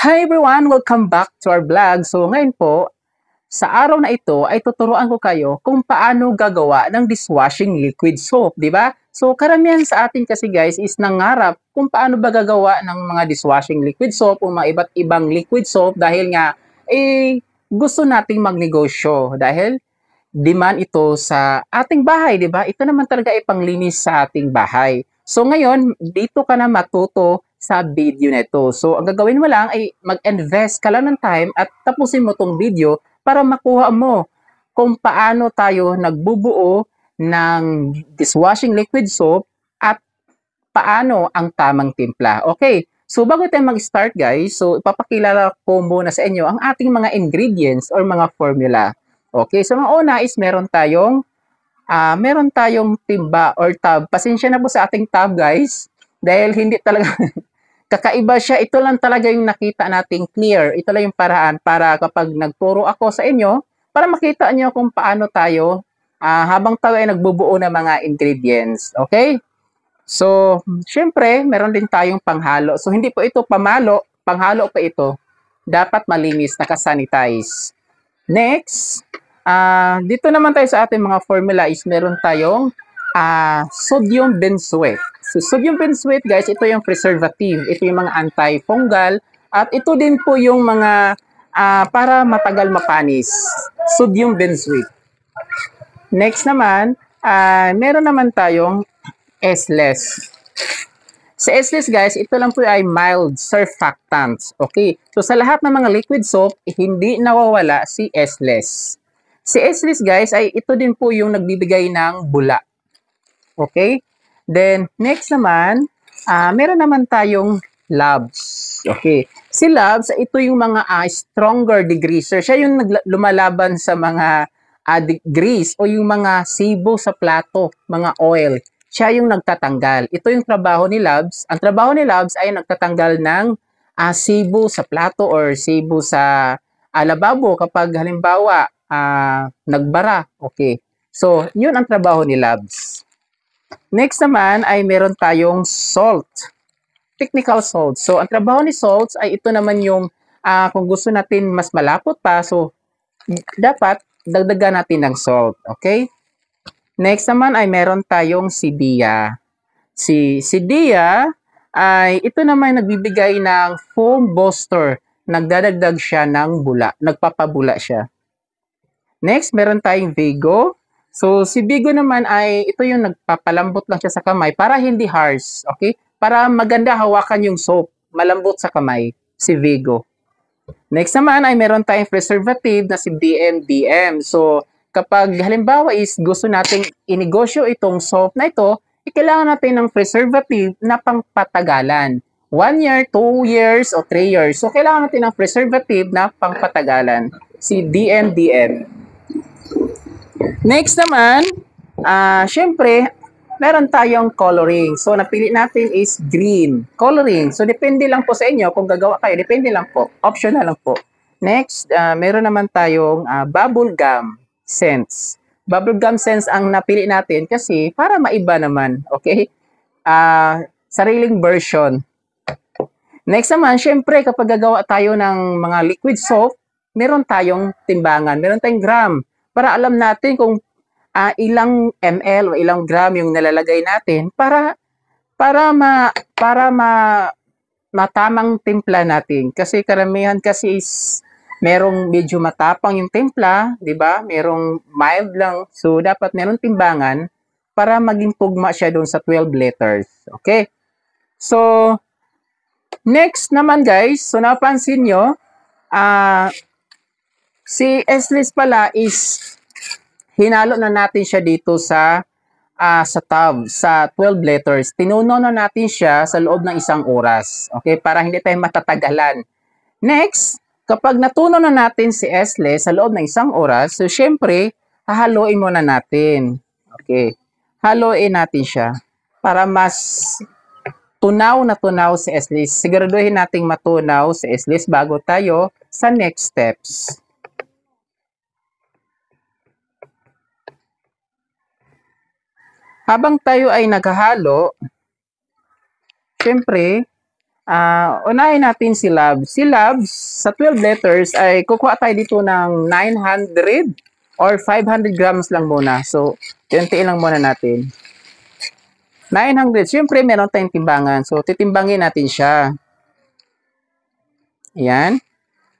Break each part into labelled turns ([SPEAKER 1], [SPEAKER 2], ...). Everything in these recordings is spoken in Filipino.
[SPEAKER 1] Hi everyone! Welcome back to our vlog. So ngayon po, sa araw na ito ay tuturuan ko kayo kung paano gagawa ng dishwashing liquid soap, di ba? So karamihan sa atin kasi guys is nangarap kung paano ba gagawa ng mga dishwashing liquid soap o mga iba't ibang liquid soap dahil nga gusto nating magnegosyo dahil demand ito sa ating bahay, di ba? Ito naman talaga ay panglinis sa ating bahay. So ngayon, dito ka na matuto sa video na ito. So ang gagawin mo lang ay mag-invest ka lang ng time at tapusin mo tong video para makuha mo kung paano tayo nagbubuo ng dishwashing liquid soap at paano ang tamang timpla. Okay, so bago tayo mag-start guys, so ipapakilala ko muna sa inyo ang ating mga ingredients or mga formula. Okay, so ang una is meron tayong timba or tab. Pasensya na po sa ating tab guys dahil hindi talaga kakaiba siya. Ito lang talaga yung nakita nating clear. Ito lang yung paraan para kapag nagturo ako sa inyo, para makita nyo kung paano tayo habang tayo ay nagbubuo ng mga ingredients. Okay? So, syempre, meron din tayong panghalo. So, hindi po ito pamalo, panghalo pa ito. Dapat malinis, nakasanitize. Next, dito naman tayo sa ating mga formula is meron tayong sodium benzoate. So, sodium benzoate guys, ito yung preservative. Ito yung mga antifungal. At ito din po yung mga para matagal mapanis. Sodium benzoate. Next naman, meron naman tayong S-less. Sa S-less guys, ito lang po ay mild surfactants. Okay? So sa lahat ng mga liquid soap, hindi nawawala si S-less. Si S-less guys ay ito din po yung nagbibigay ng bula. Okay? Then next naman, meron naman tayong Labs. Okay? Si Labs, ito yung mga stronger degreaser. Siya yung lumalaban sa mga grease o yung mga sibo sa plato, mga oil. Siya yung nagtatanggal. Ito yung trabaho ni Labs. Ang trabaho ni Labs ay nagtatanggal ng sibo sa plato or sibo sa lababo kapag halimbawa nagbara. Okay. So, yun ang trabaho ni Labs. Next naman ay meron tayong salt. Technical salt. So, ang trabaho ni salts ay ito naman yung kung gusto natin mas malapot pa, so dapat dagdagan natin ng salt. Okay? Next naman ay meron tayong sidia. Si sidia ay ito naman nagbibigay ng foam booster. Nagdadagdag siya ng bula. Nagpapabula siya. Next, meron tayong Vigo. So, si Vigo naman ay ito yung nagpapalambot lang siya sa kamay para hindi harsh. Okay? Para maganda hawakan yung soap. Malambot sa kamay. Si Vigo. Next naman ay meron tayong preservative na si DMDM. So, kapag halimbawa is gusto nating inegosyo itong soap na ito, kailangan natin ng preservative na pangpatagalan. 1 year, 2 years, o 3 years. So, kailangan natin ng preservative na pangpatagalan. Si DMDM. Next naman, syempre, meron tayong coloring. So, napili natin is green. Coloring. So, depende lang po sa inyo kung gagawa kayo. Depende lang po. Optional lang po. Next, meron naman tayong bubble gum scents. Bubble gum scents ang napili natin kasi para maiba naman. Okay? Sariling version. Next naman, syempre, kapag gagawa tayo ng mga liquid soap, meron tayong timbangan. Meron tayong gram. Para alam natin kung ilang ml o ilang gram yung nalalagay natin para matamang timpla natin. Kasi karamihan kasi is merong medyo matapang yung timpla, 'di ba? Merong mild lang. So dapat merong timbangan para maging tugma siya doon sa 12 letters. Okay? So next naman guys, so napansin nyo, si S-less pala is hinalo na natin siya dito sa tab, sa 12 letters. Tinuno na natin siya sa loob ng 1 oras. Okay? Para hindi tayo matatagalan. Next, kapag natuno na natin si S-less sa loob ng 1 oras, so syempre, hahaluin muna natin. Okay? Haluin natin siya para mas tunaw na tunaw si S-less. Siguraduhin nating matunaw si S-less bago tayo sa next steps. Habang tayo ay naghahalo, syempre, Unahin natin si Labs. Si Labs, sa 12 letters, ay kukuha tayo dito ng 900 or 500 grams lang muna. So, untiin lang muna natin. 900. Siyempre, meron tayong timbangan. So, titimbangin natin siya. Ayan.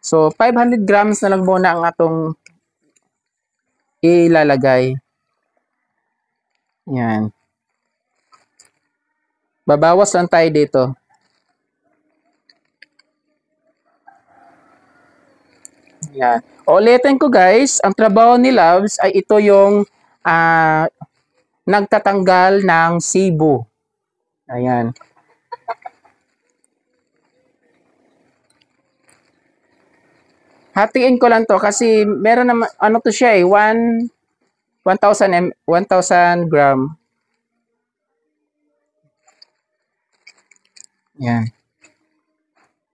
[SPEAKER 1] So, 500 grams na lang muna ang atong ilalagay. Ayan. Babawas lang tayo dito. Ayan. Ulitin ko guys, ang trabaho ni Loves ay ito yung nagtatanggal ng sibo. Ayan. Hatiin ko lang to kasi meron naman, ano to siya eh, 1,000 gram. Ayan.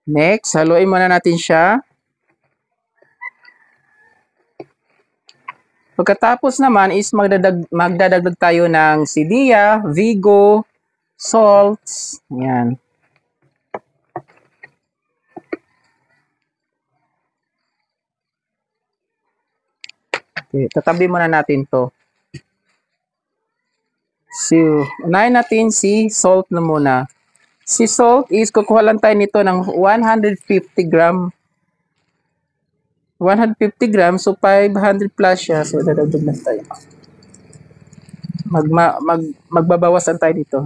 [SPEAKER 1] Next, haluin muna natin siya. Pagkatapos naman is magdadagdag tayo ng Sidia, Vigo, salts. Ayan. Okay, tatabi muna natin to. So, unahin natin si salt na muna. Si salt is kukuha lang tayo nito ng 150 gram. 150 grams, so 500 plus siya. So, dadagdag lang tayo. Magbabawasan tayo dito.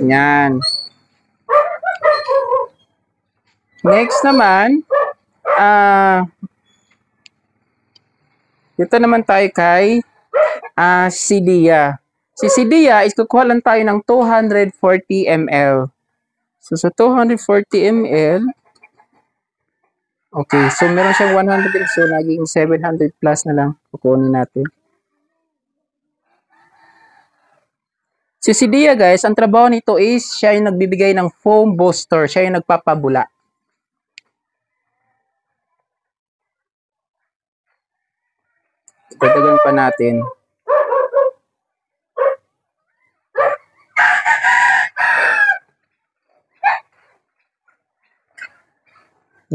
[SPEAKER 1] Yan. Next naman, dito naman tayo kay Sidia. Si Sidia is kukuha lang tayo ng 240 ml. So, sa 240 ml, okay, so meron siyang 100, so naging 700 plus na lang kukunin natin. Si Sidia guys, ang trabaho nito is siya yung nagbibigay ng foam booster, siya yung nagpapabula. Dagdagan pa natin.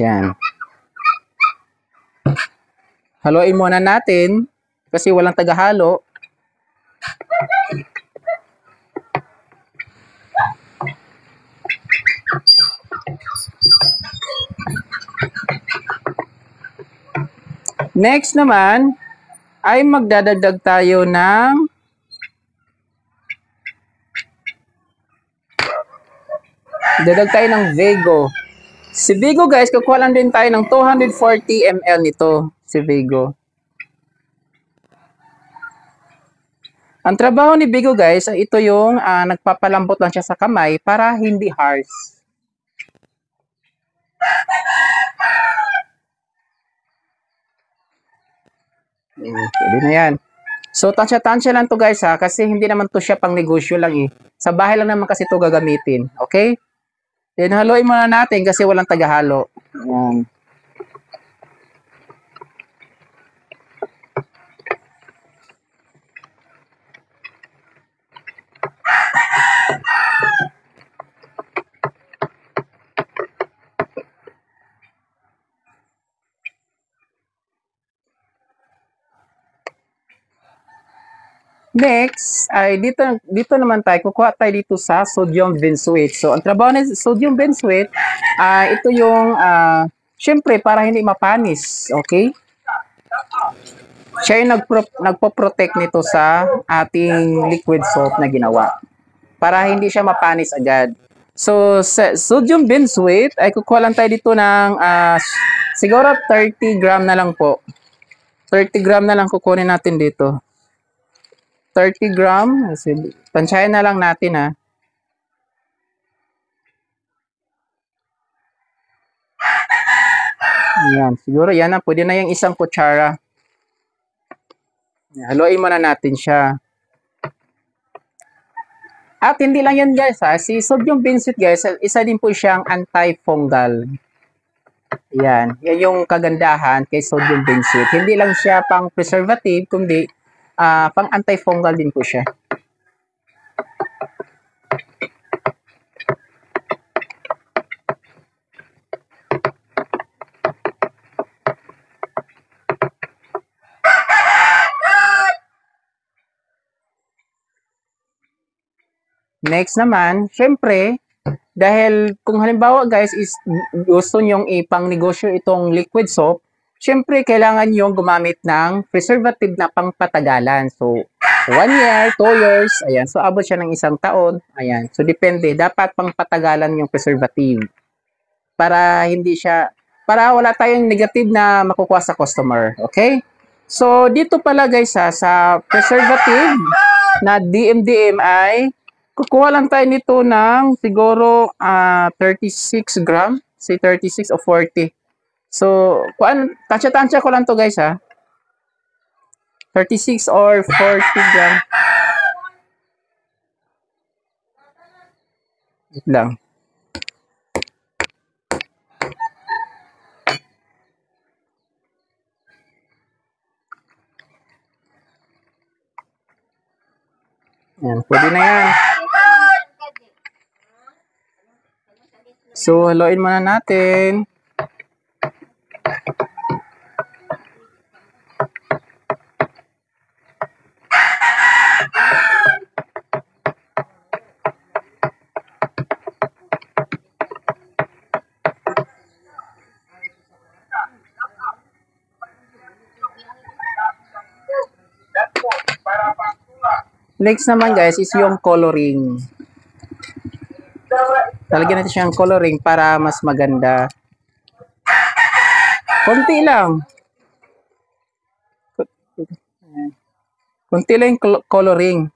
[SPEAKER 1] Yan. Haluin muna natin kasi walang tagahalo. Next naman ay magdadagdag tayo ng Vigo. Si Vigo guys, kukuha lang din tayo ng 240 ml nito, si Vigo. Ang trabaho ni Vigo guys, ito yung nagpapalambot lang siya sa kamay para hindi harsh. Pwede na yan. So, tansya-tansya lang to guys ha, kasi hindi naman to siya pang negosyo lang eh. Sa bahay lang naman kasi to gagamitin. Okay? Then, haluin muna natin kasi walang tagahalo. Ayan. Next, ay dito naman tayo, kukuha tayo dito sa sodium benzoate. So, ang trabaho ng sodium benzoate, ito yung, syempre, para hindi mapanis. Okay? Siya yung nagpo-protect nito sa ating liquid soap na ginawa. Para hindi siya mapanis agad. So, sa sodium benzoate, ay kukuha lang tayo dito ng, siguro 30 gram na lang po. 30 gram na lang kukunin natin dito. 30 gram. Tansyahin na lang natin ha. Ayan. Siguro yan na. Pwede na yung isang kutsara. Haluin muna natin siya. At hindi lang yan guys ha, si sodium benzoate guys, isa din po siyang antifungal. Yan yung kagandahan kay sodium benzoate. Hindi lang siya pang preservative, kundi pang antifungal din po siya. Next naman, syempre, dahil kung halimbawa guys is gusto nyong ipang negosyo itong liquid soap, syempre kailangan nyong gumamit ng preservative na pangpatagalan. So, 1 year, 2 years, ayan. So, abot siya ng 1 taon. Ayan. So, depende. Dapat pangpatagalan yung preservative. Para hindi siya, para wala tayong negative na makukuha sa customer. Okay? So, dito pala guys sa preservative na DMDM ay kukuha lang tayo nito ng siguro 36 gram. Say 36 o 40. So, tansya-tansya ko lang to guys 36 or 40 gram. Wait lang. Yan, pwede na yan. So, haluin muna natin. Next naman guys is yung coloring. Talagyan natin siyang coloring para mas maganda. Konti lang. Konti lang yung coloring.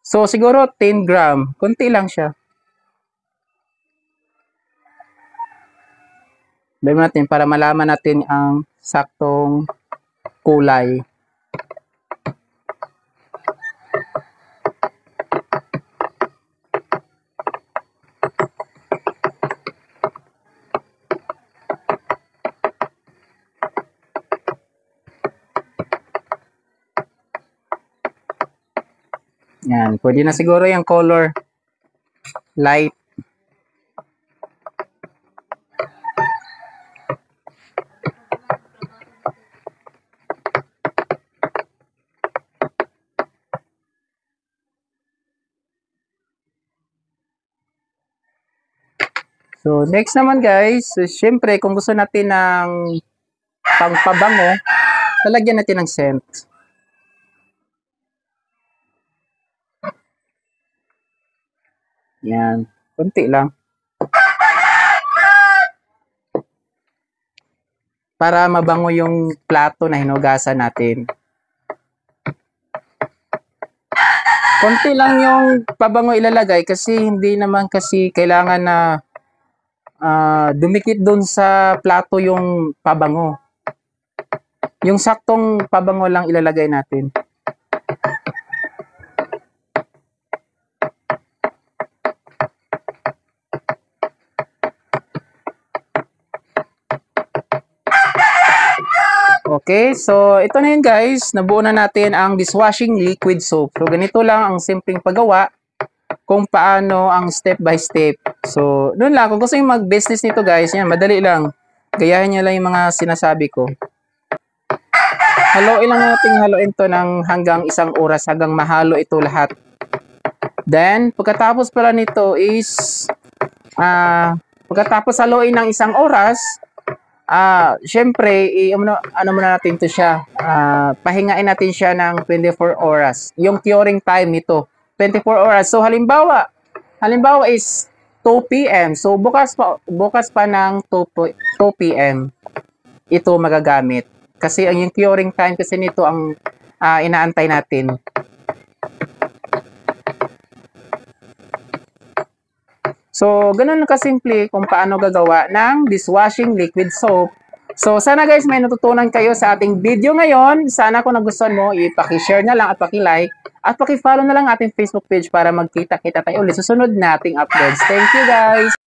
[SPEAKER 1] So siguro 10 gram. Konti lang siya. Bayan natin para malaman natin ang saktong kulay. Yan, pwede na siguro yung color light. So, next naman guys, syempre kung gusto natin ng pangpabango, lalagyan natin ng scent. Yan, konti lang. Para mabango yung plato na hinugasan natin. Konti lang yung pabango ilalagay kasi hindi naman kasi kailangan na dumikit dun sa plato yung pabango. Yung saktong pabango lang ilalagay natin. Okay, so ito na yun guys. Nabuo na natin ang dishwashing liquid soap. So ganito lang ang simpleng paggawa kung paano ang step by step. So, doon lang. Kung gusto nyo mag-business nito guys, yan, madali lang. Gayahin nyo lang yung mga sinasabi ko. Haluin lang natin haluin to ng hanggang 1 oras hanggang mahalo ito lahat. Then, pagkatapos pala nito is, pagkatapos haluin ng 1 oras, syempre, ano muna natin to siya. Pahingain natin siya ng 24 oras. Yung curing time nito, 24 oras. So, halimbawa is 2 p.m. So, bukas pa ng 2 p.m. ito magagamit. Kasi ang yung curing time kasi nito ang inaantay natin. So, ganun kasimple kung paano gagawa ng dishwashing liquid soap. So, sana guys may natutunan kayo sa ating video ngayon. Sana kung nagustuhan mo, i-paki-share na lang at paki-like. At paki-follow na lang ating Facebook page para magkita-kita tayo ulit sa susunod nating uploads. Thank you guys!